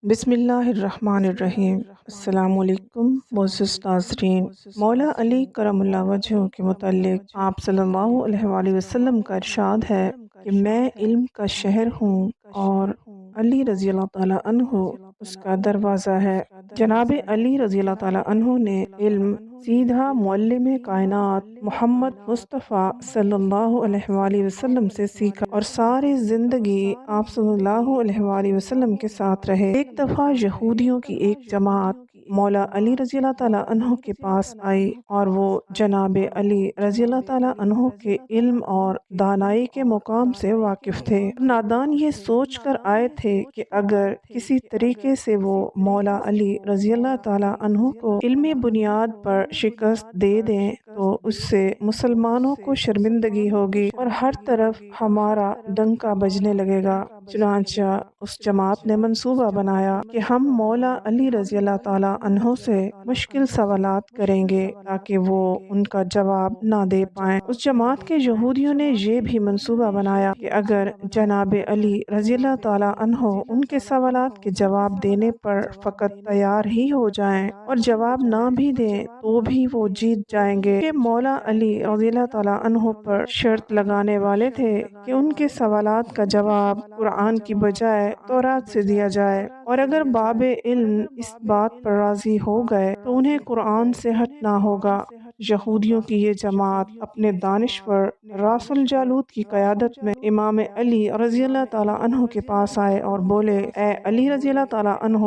بسم اللہ الرحمن الرحیم۔ السلام علیکم معزز ناظرین۔ مولا علی کرم اللہ وجہہ کے متعلق آپ صلی اللہ علیہ وآلہ وسلم کا ارشاد ہے کہ میں علم کا شہر ہوں اور علی رضی اللہ تعالیٰ عنہ اس کا دروازہ ہے۔ جناب علی رضی اللہ تعالیٰ عنہ نے علم سیدھا معلم کائنات محمد مصطفیٰ صلی اللہ علیہ وآلہ وسلم سے سیکھا اور ساری زندگی آپ صلی اللہ علیہ وآلہ وسلم کے ساتھ رہے۔ ایک دفعہ یہودیوں کی ایک جماعت مولا علی رضی اللہ تعالیٰ عنہ کے پاس آئی اور وہ جناب علی رضی اللہ تعالیٰ عنہ کے علم اور دانائی کے مقام سے واقف تھے۔ نادان یہ سوچ کر آئے تھے کہ اگر کسی طریقے سے وہ مولا علی رضی اللہ تعالیٰ عنہ کو علمی بنیاد پر شکست دے دیں تو اس سے مسلمانوں کو شرمندگی ہوگی اور ہر طرف ہمارا ڈنکا بجنے لگے گا۔ چنانچہ اس جماعت نے منصوبہ بنایا کہ ہم مولا علی رضی اللہ تعالیٰ عنہ سے مشکل سوالات کریں گے تاکہ وہ ان کا جواب نہ دے پائیں۔ اس جماعت کے یہودیوں نے یہ بھی منصوبہ بنایا کہ اگر جناب علی رضی اللہ تعالیٰ عنہ ان کے سوالات کے جواب دینے پر فقط تیار ہی ہو جائیں اور جواب نہ بھی دیں تو بھی وہ جیت جائیں گے کہ مولا علی رضی اللہ تعالیٰ عنہ پر شرط لگانے والے تھے کہ ان کے سوالات کا جواب قرآن کی بجائے تورات سے دیا جائے، اور اگر باب علم اس بات پر راضی ہو گئے تو انہیں قرآن سے ہٹنا ہوگا۔ یہودیوں کی یہ جماعت اپنے دانشور راس الجالوت کی قیادت میں امام علی رضی اللہ تعالیٰ عنہ کے پاس آئے اور بولے، اے علی رضی اللہ تعالیٰ عنہ،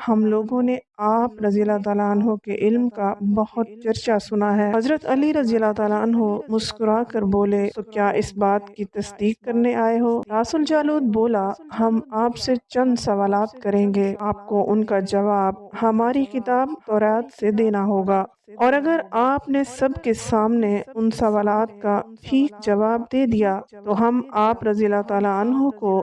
ہم لوگوں نے آپ رضی اللہ تعالیٰ عنہ کے علم کا بہت چرچا سنا ہے۔ حضرت علی رضی اللہ تعالیٰ عنہ مسکرا کر بولے، تو کیا اس بات کی تصدیق کرنے آئے ہو؟ راس الجالوت بولا، ہم آپ سے چند سوالات کریں گے، آپ کو ان کا جواب ہماری کتاب تورات سے دینا ہوگا، اور اگر آپ نے سب کے سامنے ان سوالات کا ٹھیک جواب دے دیا تو ہم آپ رضی اللہ تعالیٰ عنہ کو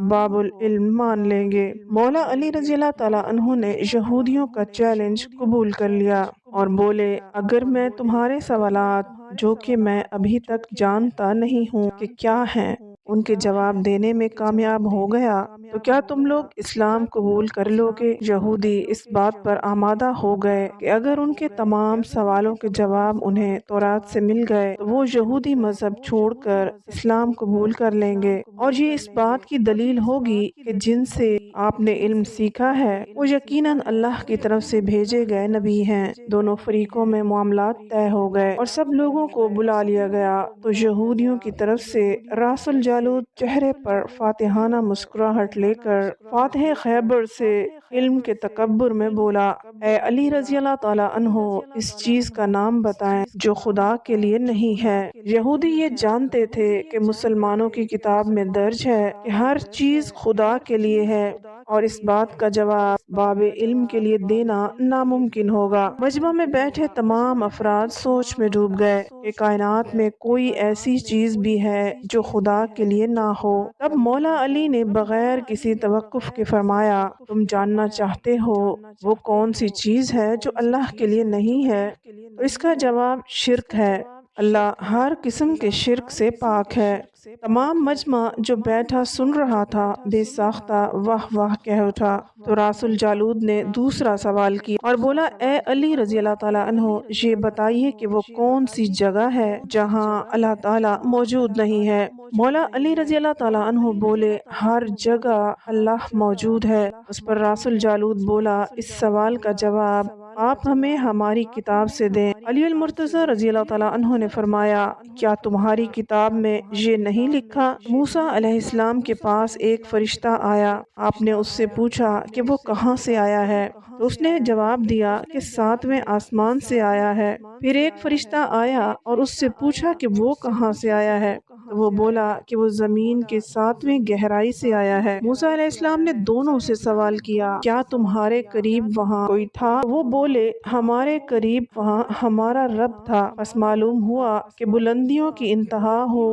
باب العلم مان لیں گے۔ مولا علی رضی اللہ تعالیٰ عنہ نے یہودیوں کا چیلنج قبول کر لیا اور بولے، اگر میں تمہارے سوالات جو کہ میں ابھی تک جانتا نہیں ہوں کہ کیا ہیں ان کے جواب دینے میں کامیاب ہو گیا تو کیا تم لوگ اسلام قبول کر لو گے؟ یہودی اس بات پر آمادہ ہو گئے کہ اگر ان کے تمام سوالوں کے جواب انہیں تورات سے مل گئے تو وہ یہودی مذہب چھوڑ کر اسلام قبول کر لیں گے، اور یہ اس بات کی دلیل ہوگی کہ جن سے آپ نے علم سیکھا ہے وہ یقیناً اللہ کی طرف سے بھیجے گئے نبی ہیں۔ دونوں فریقوں میں معاملات طے ہو گئے اور سب لوگوں کو بلا لیا گیا تو یہودیوں کی طرف سے راس الجالوت چہرے پر فاتحانہ مسکراہٹ لے کر فاتح خیبر سے علم کے تکبر میں بولا، اے علی رضی اللہ تعالیٰ عنہ، اس چیز کا نام بتائیں جو خدا کے لیے نہیں ہے۔ یہودی یہ جانتے تھے کہ مسلمانوں کی کتاب میں درج ہے کہ ہر چیز خدا کے لیے ہے اور اس بات کا جواب باب علم کے لیے دینا ناممکن ہوگا۔ مجمع میں بیٹھے تمام افراد سوچ میں ڈوب گئے کہ کائنات میں کوئی ایسی چیز بھی ہے جو خدا کے لیے نہ ہو۔ تب مولا علی نے بغیر کسی توقف کے فرمایا، تم جاننا چاہتے ہو وہ کون سی چیز ہے جو اللہ کے لیے نہیں ہے؟ تو اس کا جواب شرک ہے۔ اللہ ہر قسم کے شرک سے پاک ہے۔ تمام مجمع جو بیٹھا سن رہا تھا بے ساختہ واہ واہ کہہ اٹھا۔ تو راس الجالود نے دوسرا سوال کیا اور بولا، اے علی رضی اللہ تعالیٰ عنہ، یہ بتائیے کہ وہ کون سی جگہ ہے جہاں اللہ تعالیٰ موجود نہیں ہے؟ مولا علی رضی اللہ تعالیٰ عنہ بولے، ہر جگہ اللہ موجود ہے۔ اس پر راس الجالود بولا، اس سوال کا جواب آپ ہمیں ہماری کتاب سے دیں۔ علی المرتضی رضی اللہ تعالیٰ عنہ نے فرمایا، کیا تمہاری کتاب میں یہ نہیں لکھا؟ موسیٰ علیہ السلام کے پاس ایک فرشتہ آیا، آپ نے اس سے پوچھا کہ وہ کہاں سے آیا ہے؟ تو اس نے جواب دیا کہ 7ویں آسمان سے آیا ہے۔ پھر ایک فرشتہ آیا اور اس سے پوچھا کہ وہ کہاں سے آیا ہے؟ تو وہ بولا کہ وہ زمین کے 7ویں گہرائی سے آیا ہے۔ موسیٰ علیہ السلام نے دونوں سے سوال کیا، کیا تمہارے قریب وہاں کوئی تھا؟ وہ بولے، ہمارے قریب وہاں ہمارا رب تھا۔ پس معلوم ہوا کہ بلندیوں کی انتہا ہو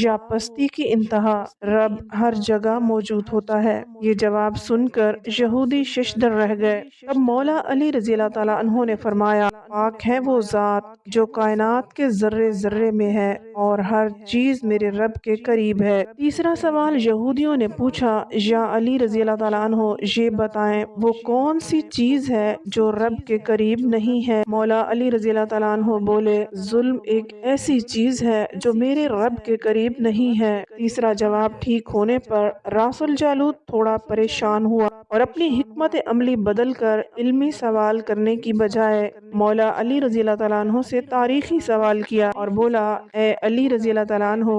یا پستی کی انتہا، رب ہر جگہ موجود ہوتا ہے۔ یہ جواب سن کر یہودی ششدر رہ گئے۔ تب مولا علی رضی اللہ تعالیٰ عنہ نے فرمایا، پاک ہے وہ ذات جو کائنات کے ذرے ذرے میں ہے اور ہر چیز میرے کے رب کے قریب ہے۔ تیسرا سوال یہودیوں نے پوچھا، یا علی رضی اللہ تعالیٰ عنہ یہ بتائیں وہ کون سی چیز ہے جو رب کے قریب نہیں ہے؟ مولا علی رضی اللہ تعالیٰ عنہ بولے، ظلم ایک ایسی چیز ہے جو میرے رب کے قریب نہیں ہے۔ تیسرا جواب ٹھیک ہونے پر راس الجالوت تھوڑا پریشان ہوا اور اپنی حکمت عملی بدل کر علمی سوال کرنے کی بجائے مولا علی رضی اللہ تعالیٰ عنہ سے تاریخی سوال کیا اور بولا، اے علی رضی اللہ تعالیٰ عنہ،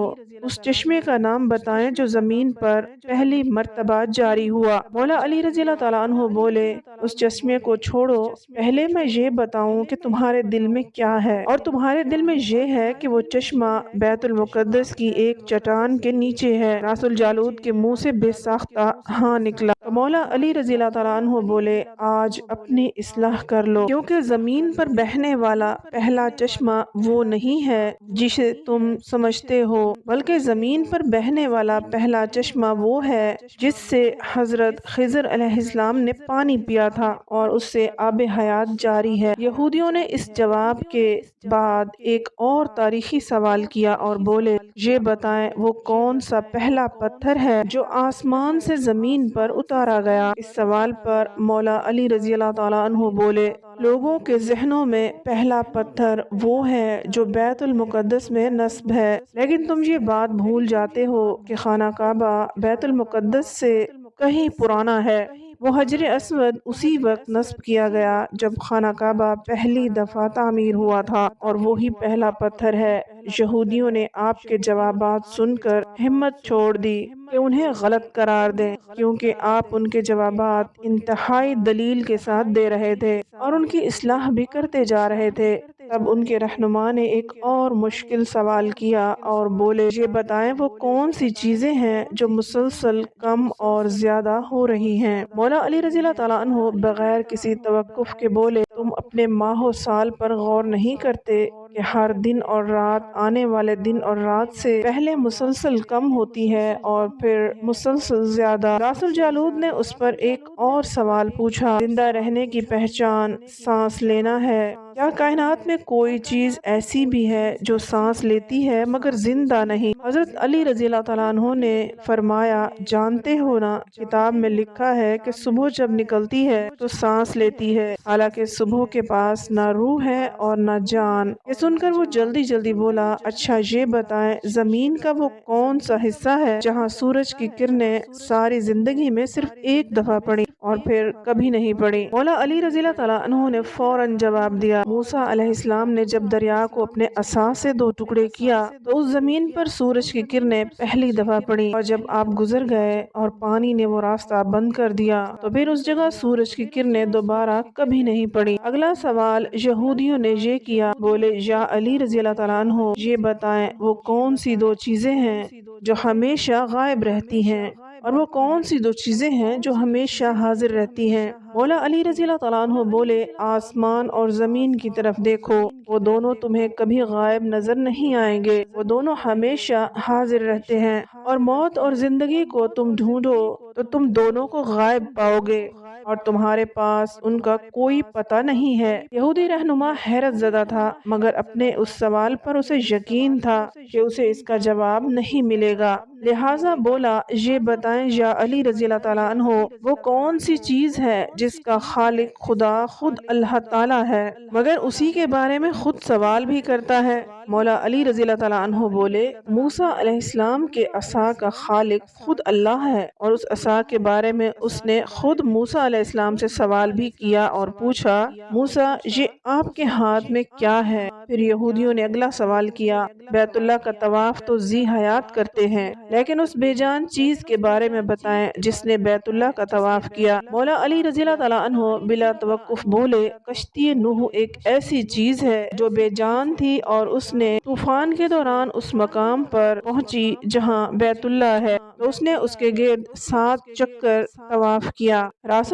اس چشمے کا نام بتائیں جو زمین پر پہلی مرتبہ جاری ہوا۔ مولا علی رضی اللہ تعالیٰ عنہ بولے، اس چشمے کو چھوڑو، پہلے میں یہ بتاؤں کہ تمہارے دل میں کیا ہے، اور تمہارے دل میں یہ ہے کہ وہ چشمہ بیت المقدس کی ایک چٹان کے نیچے ہے۔ راس الجالوت کے منہ سے بے ساختہ ہاں نکلا تو مولا علی رضی اللہ تعالیٰ عنہ بولے، آج اپنی اصلاح کر لو، کیونکہ زمین پر بہنے والا پہلا چشمہ وہ نہیں ہے جسے تم سمجھتے ہو، بلکہ زمین پر بہنے والا پہلا چشمہ وہ ہے جس سے حضرت خضر علیہ السلام نے پانی پیا تھا اور اس سے آب حیات جاری ہے۔ یہودیوں نے اس جواب کے بعد ایک اور تاریخی سوال کیا اور بولے، یہ بتائیں وہ کون سا پہلا پتھر ہے جو آسمان سے زمین پر اتارا گیا؟ اس سوال پر مولا علی رضی اللہ تعالیٰ عنہ بولے، لوگوں کے ذہنوں میں پہلا پتھر وہ ہے جو بیت المقدس میں نصب ہے، لیکن تم یہ بات بھول جاتے ہو کہ خانہ کعبہ بیت المقدس سے کہیں پرانا ہے۔ وہ حجر اسود اسی وقت نصب کیا گیا جب خانہ کعبہ پہلی دفعہ تعمیر ہوا تھا، اور وہی پہلا پتھر ہے۔ یہودیوں نے آپ کے جوابات سن کر ہمت چھوڑ دی کہ انہیں غلط قرار دیں، کیونکہ آپ ان کے جوابات انتہائی دلیل کے ساتھ دے رہے تھے اور ان کی اصلاح بھی کرتے جا رہے تھے۔ تب ان کے رہنما نے ایک اور مشکل سوال کیا اور بولے، یہ بتائیں وہ کون سی چیزیں ہیں جو مسلسل کم اور زیادہ ہو رہی ہیں؟ مولا علی رضی اللہ تعالیٰ عنہ بغیر کسی توقف کے بولے، تم اپنے ماہ و سال پر غور نہیں کرتے کہ ہر دن اور رات آنے والے دن اور رات سے پہلے مسلسل کم ہوتی ہے اور پھر مسلسل زیادہ؟ راس الجالوت نے اس پر ایک اور سوال پوچھا، زندہ رہنے کی پہچان سانس لینا ہے؟ کیا کائنات میں کوئی چیز ایسی بھی ہے جو سانس لیتی ہے مگر زندہ نہیں؟ حضرت علی رضی اللہ تعالیٰ عنہ نے فرمایا، جانتے ہو نا، کتاب میں لکھا ہے کہ صبح جب نکلتی ہے تو سانس لیتی ہے، حالانکہ صبح کے پاس نہ روح ہے اور نہ جان۔ یہ سن کر وہ جلدی جلدی بولا، اچھا یہ بتائیں زمین کا وہ کون سا حصہ ہے جہاں سورج کی کرنیں ساری زندگی میں صرف ایک دفعہ پڑی اور پھر کبھی نہیں پڑی؟ مولا علی رضی اللہ تعالیٰ عنہ نے فوراً جواب دیا، موسیٰ علیہ السلام نے جب دریا کو اپنے عصا سے دو ٹکڑے کیا تو اس زمین پر سورج کی کرنیں پہلی دفعہ پڑی، اور جب آپ گزر گئے اور پانی نے وہ راستہ بند کر دیا تو پھر اس جگہ سورج کی کرنیں دوبارہ کبھی نہیں پڑی۔ اگلا سوال یہودیوں نے یہ کیا، بولے، یا علی رضی اللہ تعالیٰ عنہ یہ بتائیں وہ کون سی دو چیزیں ہیں جو ہمیشہ غائب رہتی ہیں، اور وہ کون سی دو چیزیں ہیں جو ہمیشہ حاضر رہتی ہیں؟ مولا علی رضی اللہ تعالیٰ عنہ بولے، آسمان اور زمین کی طرف دیکھو، وہ دونوں تمہیں کبھی غائب نظر نہیں آئیں گے، وہ دونوں ہمیشہ حاضر رہتے ہیں، اور موت اور زندگی کو تم ڈھونڈو تو تم دونوں کو غائب پاؤ گے اور تمہارے پاس ان کا کوئی پتہ نہیں ہے۔ یہودی رہنما حیرت زدہ تھا، مگر اپنے اس سوال پر اسے یقین تھا کہ اسے اس کا جواب نہیں ملے گا، لہٰذا بولا، یہ بتائیں یا علی رضی اللہ تعالیٰ عنہ وہ کون سی چیز ہے جس کا خالق خدا خود اللہ تعالیٰ ہے، مگر اسی کے بارے میں خود سوال بھی کرتا ہے؟ مولا علی رضی اللہ تعالیٰ عنہ بولے، موسیٰ علیہ السلام کے عصا کا خالق خود اللہ ہے، اور اس عصا کے بارے میں اس نے خود موسیٰ علیہ السلام سے سوال بھی کیا اور پوچھا، موسیٰ یہ آپ کے ہاتھ میں کیا ہے؟ پھر یہودیوں نے اگلا سوال کیا، بیت اللہ کا طواف تو ذی حیات کرتے ہیں، لیکن اس بے جان چیز کے بارے میں بتائیں جس نے بیت اللہ کا طواف کیا؟ مولا علی رضی اللہ تعالیٰ عنہ بلا توقف بولے، کشتی نوح ایک ایسی چیز ہے جو بے جان تھی، اور اس نے طوفان کے دوران اس مقام پر پہنچی جہاں بیت اللہ ہے تو اس نے اس کے گرد 7 چکر طواف کیا۔ راس